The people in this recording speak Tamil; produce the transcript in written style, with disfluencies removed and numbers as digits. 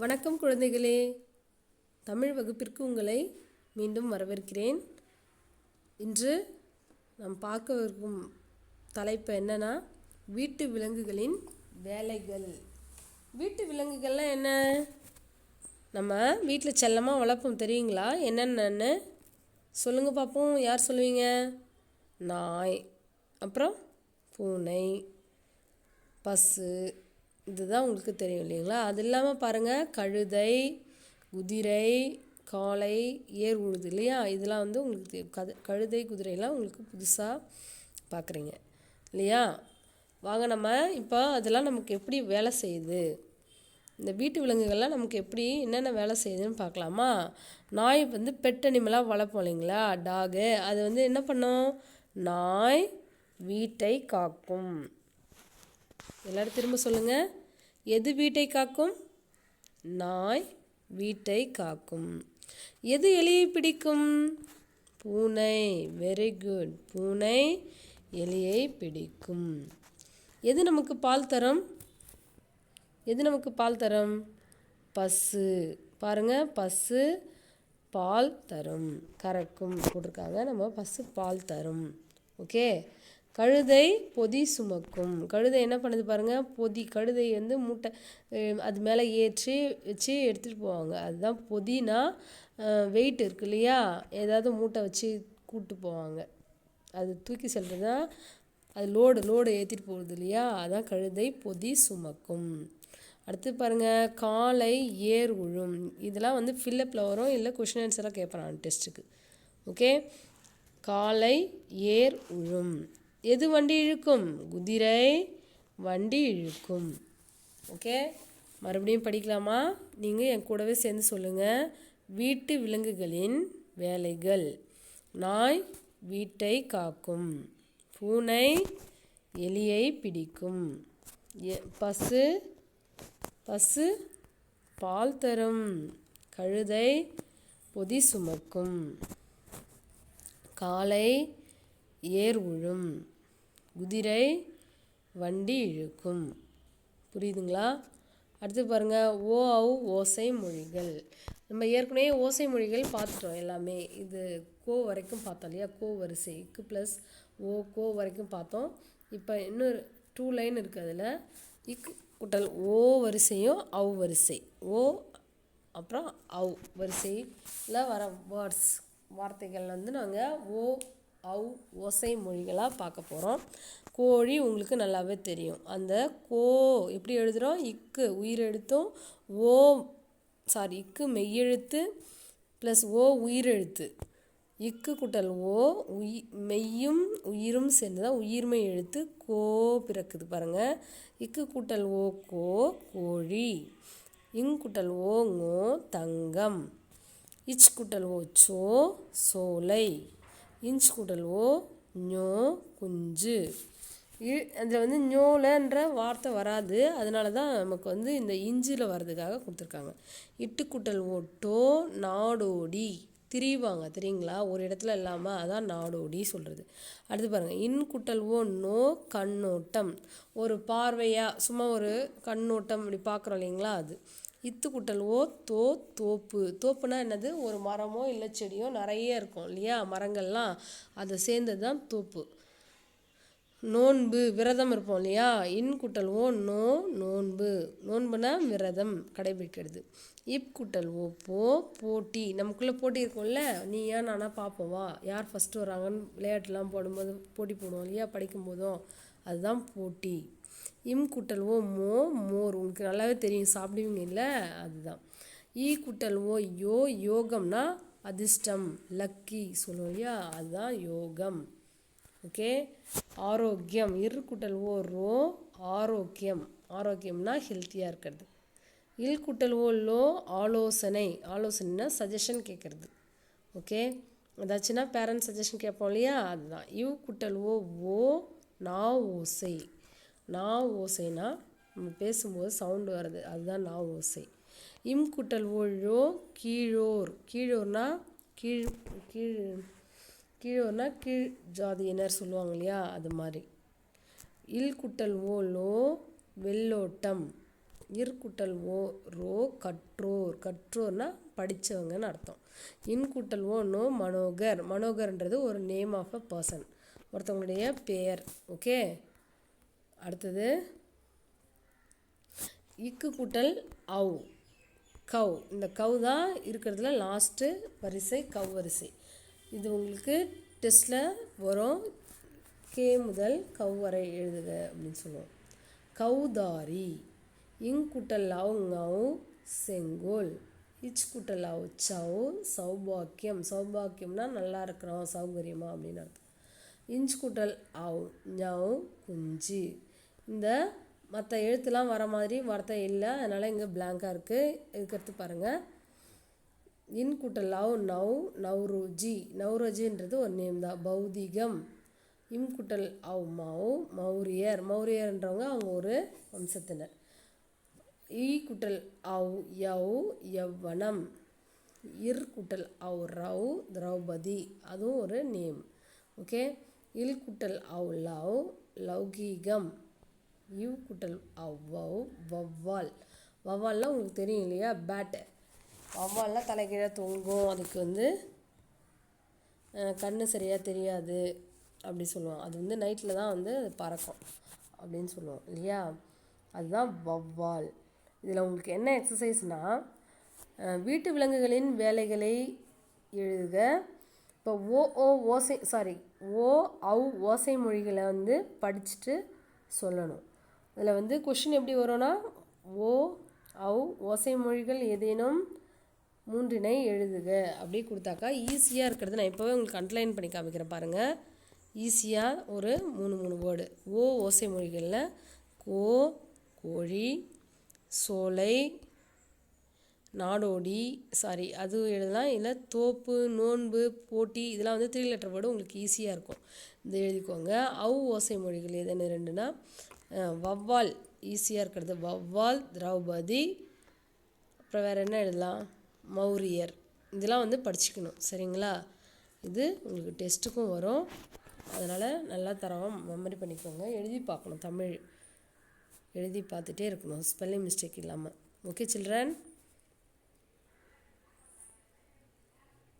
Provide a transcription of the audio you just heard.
வணக்கம் குழந்தைகளே, தமிழ் வகுப்பிற்கு உங்களை மீண்டும் வரவேற்கிறேன். இன்று நாம் பார்க்கவிருக்கும் தலைப்பு என்னன்னா, வீட்டு விலங்குகளின் வேலைகள். வீட்டு விலங்குகள்லாம் என்ன? நம்ம வீட்டில் செல்லமாக வளர்ப்போம், தெரியுங்களா? என்னென்னு சொல்லுங்கள் பார்ப்போம். யார் சொல்லுவீங்க? நாய், அப்புறம் பூனை, பசு, இதுதான் உங்களுக்கு தெரியும் இல்லைங்களா? அது இல்லாமல் பாருங்கள், கழுதை, குதிரை, காளை, ஏர் உழுது இல்லையா? இதெல்லாம் வந்து உங்களுக்கு கழுதை, குதிரைலாம் உங்களுக்கு புதுசாக பார்க்குறீங்க இல்லையா? வாங்க நம்ம இப்போ அதெல்லாம் நமக்கு எப்படி வேலை செய்யுது, இந்த வீட்டு விலங்குகள்லாம் நமக்கு எப்படி என்னென்ன வேலை செய்யுதுன்னு பார்க்கலாமா? நாய் வந்து பெட் அனிமலாக வளர்ப்போம் இல்லைங்களா, டாகு. அது வந்து என்ன பண்ணும்? நாய் வீட்டை காக்கும். எல்லோரும் திரும்ப சொல்லுங்கள். எது வீட்டை காக்கும்? நாய் வீட்டை காக்கும். எது எலியை பிடிக்கும்? பூனை. Very good. பூனை எலியை பிடிக்கும். எது நமக்கு பால் தரும்? பசு. பாருங்கள், பசு பால் தரும். கறக்கும் போட்டிருக்காங்க. நம்ம பசு பால் தரும். ஓகே. கழுதை பொதி சுமக்கும். கழுதை என்ன பண்ணுது பாருங்கள், பொதி. கழுதை வந்து மூட்டை அது மேலே ஏற்றி வச்சு எடுத்துகிட்டு போவாங்க. அதுதான் பொதினா வெயிட் இருக்கு இல்லையா, ஏதாவது மூட்டை வச்சு கூப்பிட்டு போவாங்க. அது தூக்கி செல்வது தான், அது லோடு ஏற்றிட்டு போகுது இல்லையா, அதான் கழுதை பொதி சுமக்கும். அடுத்து பாருங்கள், காளை ஏர் உழும். இதெல்லாம் வந்து ஃபில்லப்பில் வரும், இல்லை கொஷின் ஆன்சராக கேட்பேன் டெஸ்ட்டுக்கு. ஓகே. காளை ஏர் உழும். எது வண்டி இழுக்கும்? குதிரை வண்டி இழுக்கும். ஓகே. மறுபடியும் படிக்கலாமா? நீங்கள் என் கூடவே சேர்ந்து சொல்லுங்கள். வீட்டு விலங்குகளின் வேலைகள். நாய் வீட்டை காக்கும். பூனை எலியை பிடிக்கும். பசு பால் தரும். கழுதை பொதி சுமக்கும். காளை ஏர் உழும். குதிரை வண்டி இழுக்கும். புரியுதுங்களா? அடுத்து பாருங்கள், ஓ ஔ ஓசை மொழிகள். நம்ம ஏற்கனவே ஓசை மொழிகள் பார்த்துட்டோம் எல்லாமே. இது கோ வரைக்கும் பார்த்தோம் இல்லையா, கோ வரிசை. இக்கு ப்ளஸ் ஓ கோ வரைக்கும் பார்த்தோம். இப்போ இன்னொரு 2 லைன் இருக்குது. அதில் இக்கு கூட்டல் ஓ வரிசையும் ஔ வரிசை. ஓ அப்புறம் ஔ வரிசையில் வர வார்த்தைகள் வந்து நாங்கள் ஓ ஔ ஓசை மொழிகளாக பார்க்க போகிறோம். கோழி உங்களுக்கு நல்லாவே தெரியும். அந்த கோ எப்படி எழுதுகிறோம்? இக்கு உயிரெழுத்தும் இக்கு மெய்யெழுத்து ப்ளஸ் ஓ உயிரெழுத்து. இக்கு கூட்டல் ஓ மெய்யும் உயிரும் சேர்ந்து தான் உயிர்மை எழுத்து கோ பிறக்குது பாருங்கள். இக்கு கூட்டல் ஓ கோ கோழி. இங் கூட்டல் ஓ ngோ தங்கம். இச் கூட்டல் ஓ சோ சோலை. இன்ச் கூட்டல் ஓ ஞோ குஞ்சு. அதில் வந்து ஞோலன்ற வார்த்தை வராது, அதனால தான் நமக்கு வந்து இந்த இஞ்சில் வர்றதுக்காக கொடுத்துருக்காங்க. இட்டு கூட்டல் ஓ டோ நாடோடி. திரிவாங்க தெரியுங்களா, ஒரு இடத்துல இல்லாமல், அதான் நாடோடி சொல்கிறது. அடுத்து பாருங்கள், இன் கூட்டல் ஓ நோ கண்ணோட்டம். ஒரு பார்வையாக சும்மா ஒரு கண்ணோட்டம் இப்படி பார்க்குறோம் இல்லைங்களா, அது. இத்து கூட்டல் ஓ தோப்பு. தோப்புனா என்னது? ஒரு மரமோ இல்லை செடியோ நிறைய இருக்கும் இல்லையா, மரங்கள்லாம், அதை சேர்ந்தது தான் தோப்பு. நோன்பு விரதம் இருப்போம் இல்லையா, இன் கூட்டல் ஓ நோன்பு. நோன்புனா விரதம் கடைபிடிக்கிறது. இப் கூட்டல் ஓ போட்டி. நமக்குள்ளே போட்டி இருக்கும்ல, நீ ஏன் நானா பார்ப்போம் வா, யார் ஃபஸ்ட்டு வராங்கன்னு விளையாட்டுலாம் போடும்போது போட்டி போடுவோம் இல்லையா, படிக்கும்போதும், அதுதான் போட்டி. இம் கூட்டல் ஓ மோர். உங்களுக்கு நல்லாவே தெரியும், சாப்பிடுவீங்க இல்லை, அதுதான். ஈ கூட்டல் ஓ யோகம்னா அதிர்ஷ்டம், லக்கி சொல்லுவோம் இல்லையா, அதுதான் யோகம். ஓகே. ஆரோக்கியம். இரு கூட்டல் ஓ ஆரோக்கியம். ஆரோக்கியம்னா ஹெல்த்தியாக இருக்கிறது. இல் கூட்டல் ஓ ஆலோசனை. ஆலோசனைனா சஜஷன் கேட்குறது. ஓகே. ஏதாச்சுன்னா பேரண்ட்ஸ் சஜஷன் கேட்போம் இல்லையா, அதுதான். இவ் கூட்டல் ஓ நா ஓசை. நா ஓசைனா நம்ம பேசும்போது சவுண்டு வருது, அதுதான் நா ஓசை. இம் கூட்டல் ஓ கீழோர். கீழோர்னா கீழோர்னா கீழ் ஜாதியினர் சொல்லுவாங்க இல்லையா, அது மாதிரி. இல் கூட்டல் ஓ வெள்ளோட்டம். இர் கூட்டல் ஓ ரோ கற்றோர், கற்றோர்னா படித்தவங்கன்னு அர்த்தம். இன் கூட்டல் ஓ நோ மனோகர், மனோகர்ன்றது ஒரு நேம் ஆஃப் அ பர்சன், ஒருத்தவங்களுடைய பெயர். ஓகே, அடுத்தது இக்கு கூட்டல் அவ் கவ். இந்த கவ் தான் இருக்கிறதுல லாஸ்ட்டு வரிசை கவ் வரிசை. இது உங்களுக்கு டெஸ்ட்டில் வரும். கே முதல் கவ் வரை எழுதுக அப்படின்னு சொல்லுவோம். கௌதாரி. இங் கூட்டல் லவ் ngவ் செங்கோல். இச் கூட்டல் அவ் சவ் சௌபாக்கியம். சௌபாக்கியம்னா நல்லா இருக்கிறோம், சௌகரியமா அப்படின்னு அர்த்தம். இஞ்ச் கூட்டல் அவ் ஞவ் குஞ்சு. இந்த மற்ற எழுத்துலாம் வர மாதிரி வார்த்தை இல்லை, அதனால் இங்கே பிளாங்காக இருக்குது. இதுக்கடுத்து பாருங்கள். இன் கூட்டல் லவ் நவ் நவ்ருஜி. நவ்ருஜின்றது ஒரு நேம் தான், பௌதிகம். இம் கூட்டல் அவ் மவ் மௌரியர். மௌரியர்ன்றவங்க அவங்க ஒரு வம்சத்தினர். ஈ கூட்டல் அவ் யவ் யவ்வனம். இர் கூட்டல் அவ் ரவ் திரௌபதி, அதுவும் ஒரு நேம். ஓகே, இல் கூட்டல் அவ் லவ் லௌகீகம். இவ் கூட்டல் அவ் வவ் வவ்வால். வவ்வால்லாம் உங்களுக்கு தெரியும் இல்லையா, பேட்டு. வவ்வால்லாம் தலைகீழாக தொங்கும், அதுக்கு கண்ணு சரியாக தெரியாது அப்படி சொல்லுவோம். அது நைட்டில் தான் அது பறக்கும் அப்படின்னு சொல்லுவோம் இல்லையா, அதுதான் வவ்வால். இதில் உங்களுக்கு என்ன எக்ஸசைஸ்னால், வீட்டு விலங்குகளின் வேலைகளை எழுதுக. இப்போ ஓ அவ் ஓசை மொழிகளை படிச்சுட்டு சொல்லணும். இதில் கொஷின் எப்படி வரும்னா, ஓ அவ் ஓசை மொழிகள் ஏதேனும் 3 எழுதுக அப்படி கொடுத்தாக்கா ஈஸியாக இருக்கிறது. நான் இப்போவே உங்களுக்கு அண்டர்லைன் பண்ணி காமிக்கிறேன் பாருங்கள். ஈஸியாக ஒரு 3 வேர்டு. ஓ ஓசை மொழிகளில் கோ கோழி, சோலை, நாடோடி, அது எழுதலாம். இல்லை தோப்பு, நோன்பு, போட்டி, இதெல்லாம் 3 லெட்டர் வேர்டு உங்களுக்கு ஈஸியாக இருக்கும். இந்த எழுதிக்கோங்க. அவ் ஓசை மொழிகள் எதுன்னு 2னா, வவ்வால் ஈஸியாக இருக்கிறது, வவ்வால் திரௌபதி. அப்புறம் வேறு என்ன எழுதலாம், மௌரியர். இதெல்லாம் படிச்சுக்கணும், சரிங்களா. இது உங்களுக்கு டெஸ்ட்டுக்கும் வரும், அதனால் நல்லா தரமாக மெமரி பண்ணிக்கோங்க. எழுதி பார்க்கணும், தமிழ் எழுதி பார்த்துட்டே இருக்கணும், ஸ்பெல்லிங் மிஸ்டேக் இல்லாமல். Okay children.